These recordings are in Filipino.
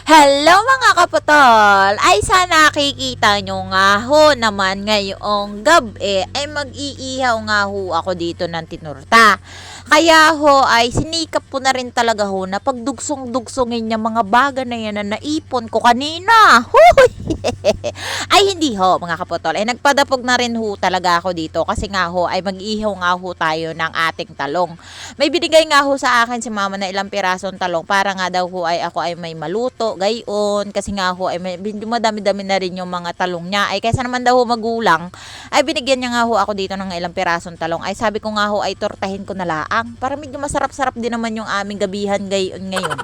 Hello mga kaputol! Ay sana nakikita nyo nga ho naman ngayong gabi ay mag-iihaw nga ho ako dito ng tinurta. Kaya ho ay sinikap ko na rin talaga ho na pagdugsong-dugsongin yung mga baga na yan na naipon ko kanina. Huy! Ay hindi ho mga kaputol, ay nagpadapog na rin ho talaga ako dito kasi nga ho ay mag-ihaw nga ho tayo ng ating talong. May binigay nga ho sa akin si mama na ilang pirasong talong para nga daw ho ay ako ay may maluto gayon kasi nga ho ay medyo madami-dami na rin yung mga talong niya ay kaysa naman daw ho magulang ay binigyan niya nga ho ako dito ng ilang pirasong talong ay sabi ko nga ho ay tortahin ko na laang para medyo masarap-sarap din naman yung aming gabihan gayon ngayon.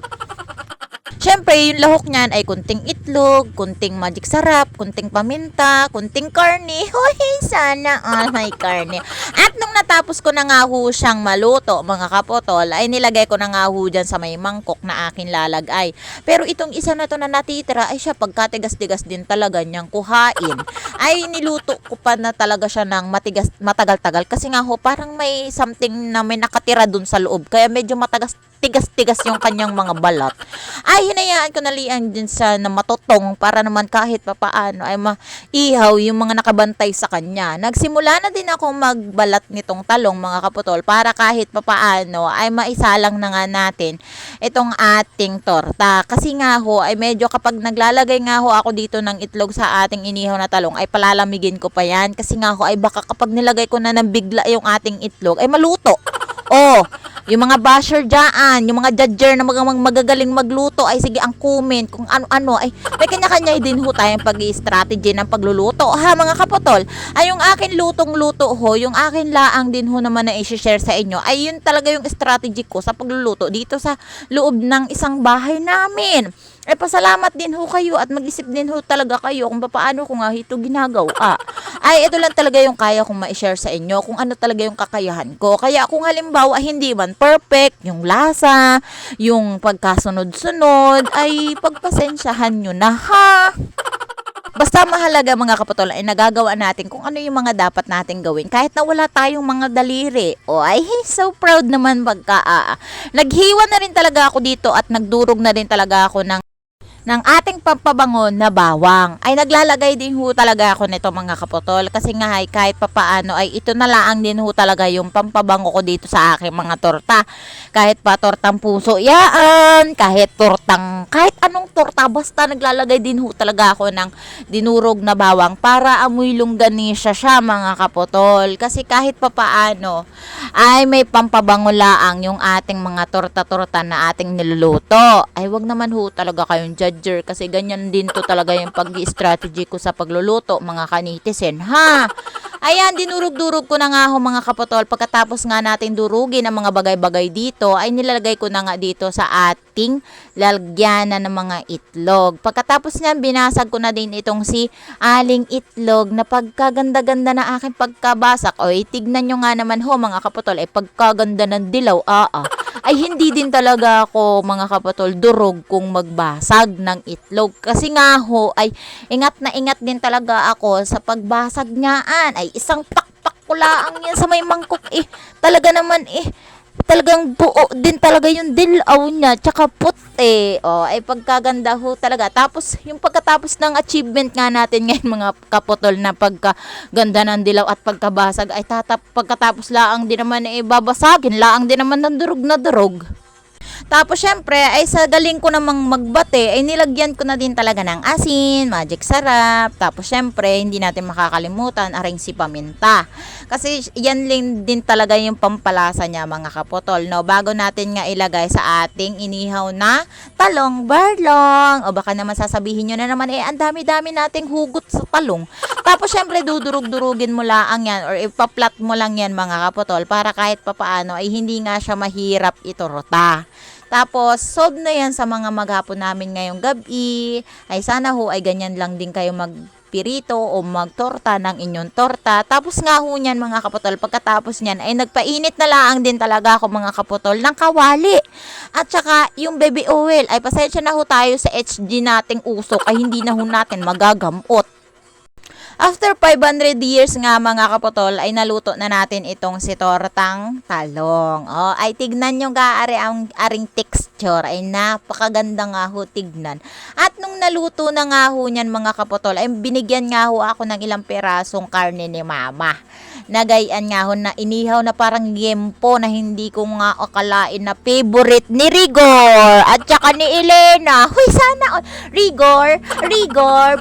Siyempre, yung lahok niyan ay kunting itlog, kunting magic sarap, kunting paminta, kunting karne. Hoy, sana all may karne. At nung natapos ko na nga ho siyang maluto, mga kapotol, ay nilagay ko na nga ho dyan sa may mangkok na akin lalagay. Pero itong isa na to na natitira, ay siya pagkatigas-tigas din talaga niyang kuhain. Ay niluto ko pa na talaga siya ng matagal-tagal. Kasi nga ho, parang may something na may nakatira dun sa loob. Kaya medyo tigas-tigas yung kanyang mga balat. Ay, hinayaan ko na lian din sa na matutong para naman kahit papaano ay maihaw yung mga nakabantay sa kanya. Nagsimula na din ako magbalat nitong talong mga kaputol para kahit papaano ay maisalang na nga natin itong ating torta. Kasi nga ho ay medyo kapag naglalagay nga ho ako dito ng itlog sa ating inihaw na talong ay palalamigin ko pa yan. Kasi nga ho ay baka kapag nilagay ko na ng bigla yung ating itlog ay maluto. Oh, yung mga basher dyan, yung mga judger na magagaling magluto, ay sige ang comment kung ano-ano, ay may kanya-kanya din ho tayong pag-i-strategy ng pagluluto. Ha mga kapotol, ay yung akin lutong-luto ho, yung akin laang din ho naman na i-share sa inyo, ay yun talaga yung strategy ko sa pagluluto dito sa loob ng isang bahay namin. Ay pasalamat din ho kayo at mag-isip din ho talaga kayo kung paano ko nga ito ginagawa. Ay ito lang talaga yung kaya kong ma-share sa inyo kung ano talaga yung kakayahan ko. Kaya kung halimbawa hindi man perfect yung lasa, yung pagkasunod-sunod, ay pagpasensyahan nyo na ha. Basta mahalaga mga kapatol ay nagagawa natin kung ano yung mga dapat natin gawin kahit na wala tayong mga daliri. O ay so proud naman naghiwa na rin talaga ako dito at nagdurog na rin talaga ako ng ating pampabango na bawang. Ay naglalagay din ho talaga ako nito mga kapotol kasi nga ay kahit papaano ay ito na laang din ho talaga yung pampabango ko dito sa aking mga torta. Kahit pa tortang puso yaan, kahit anong torta basta naglalagay din ho talaga ako ng dinurog na bawang para amoy longganisa siya mga kapotol. Kasi kahit papaano ay may pampabango laang yung ating mga torta-torta na ating niluluto. Ay wag naman ho talaga kayong judger kasi ganyan din to talaga yung pag-i-strategy ko sa pagluluto mga kanitizen ha. Ayan, dinurog-durog ko na nga ho mga kapotol. Pagkatapos nga natin durugin ang mga bagay-bagay dito, ay nilalagay ko na nga dito sa ating lalagyanan ng mga itlog. Pagkatapos niyan, binasag ko na din itong si aling itlog na pagkaganda-ganda na aking pagkabasak. O, tignan nyo nga naman ho mga kapotol, ay pagkaganda ng dilaw, ay hindi din talaga ako mga kapatol durog kung magbasag ng itlog. Kasi nga ho ay ingat na ingat din talaga ako sa pagbasag niyaan. Ay isang pakpak ko laang yan sa may mangkok talaga naman talagang buo din talaga yung dilaw niya tsaka puti. O ay pagkaganda ho talaga. Tapos yung pagkatapos ng achievement nga natin ngayon mga kapotol na pagkaganda ng dilaw at pagkabasag ay pagkatapos laang din naman babasagin laang din naman ng durog na durog. Tapos syempre ay sa galing ko namang magbate ay nilagyan ko na din talaga ng asin, magic sarap. Tapos syempre hindi natin makakalimutan aring si paminta. Kasi yan din talaga yung pampalasa niya mga kapotol. No? Bago natin nga ilagay sa ating inihaw na talong barlong. O baka naman sasabihin nyo na naman ang dami-dami nating hugot sa talong. Tapos syempre dudurug-durugin mo lang yan or ipaplat mo lang yan mga kapotol para kahit papaano ay hindi nga siya mahirap iturota. Tapos, solve na yan sa mga maghapon namin ngayong gabi. Ay sana ho ay ganyan lang din kayo magpirito o magtorta ng inyong torta. Tapos nga ho niyan mga kapotol, pagkatapos niyan ay nagpainit na lang din talaga ako mga kapotol ng kawali. At saka yung baby oil, ay pasensya na ho tayo sa HG nating usok ay hindi na ho natin magagamot. After 500 years nga mga kaputol, ay naluto na natin itong si tortang talong. Oh, ay tignan nyo ga ang aring texture, ay napakaganda nga ho tignan. At nung naluto na nga ho niyan mga kaputol, ay binigyan nga ho ako ng ilang pirasong karne ni mama. Nagayan nga ho na inihaw na parang yempo na hindi ko nga akalain na favorite ni Rigor at saka ni Elena. Huy, sana Rigor,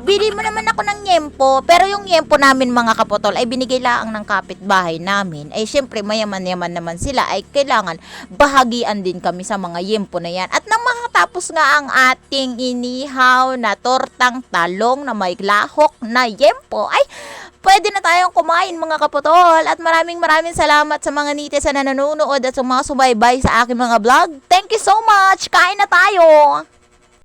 bili mo naman ako ng yempo. Pero yung yempo namin mga kaputol ay binigay lang ng kapitbahay namin. Ay syempre mayaman-yaman naman sila, ay kailangan bahagian din kami sa mga yempo na yan. At nang makatapos nga ang ating inihaw na tortang talong na may lahok na yempo, ay pwede na tayong kumain mga kaputol. At maraming salamat sa mga netizen na nanonood at sa mga subaybay sa aking mga vlog. Thank you so much. Kain na tayo.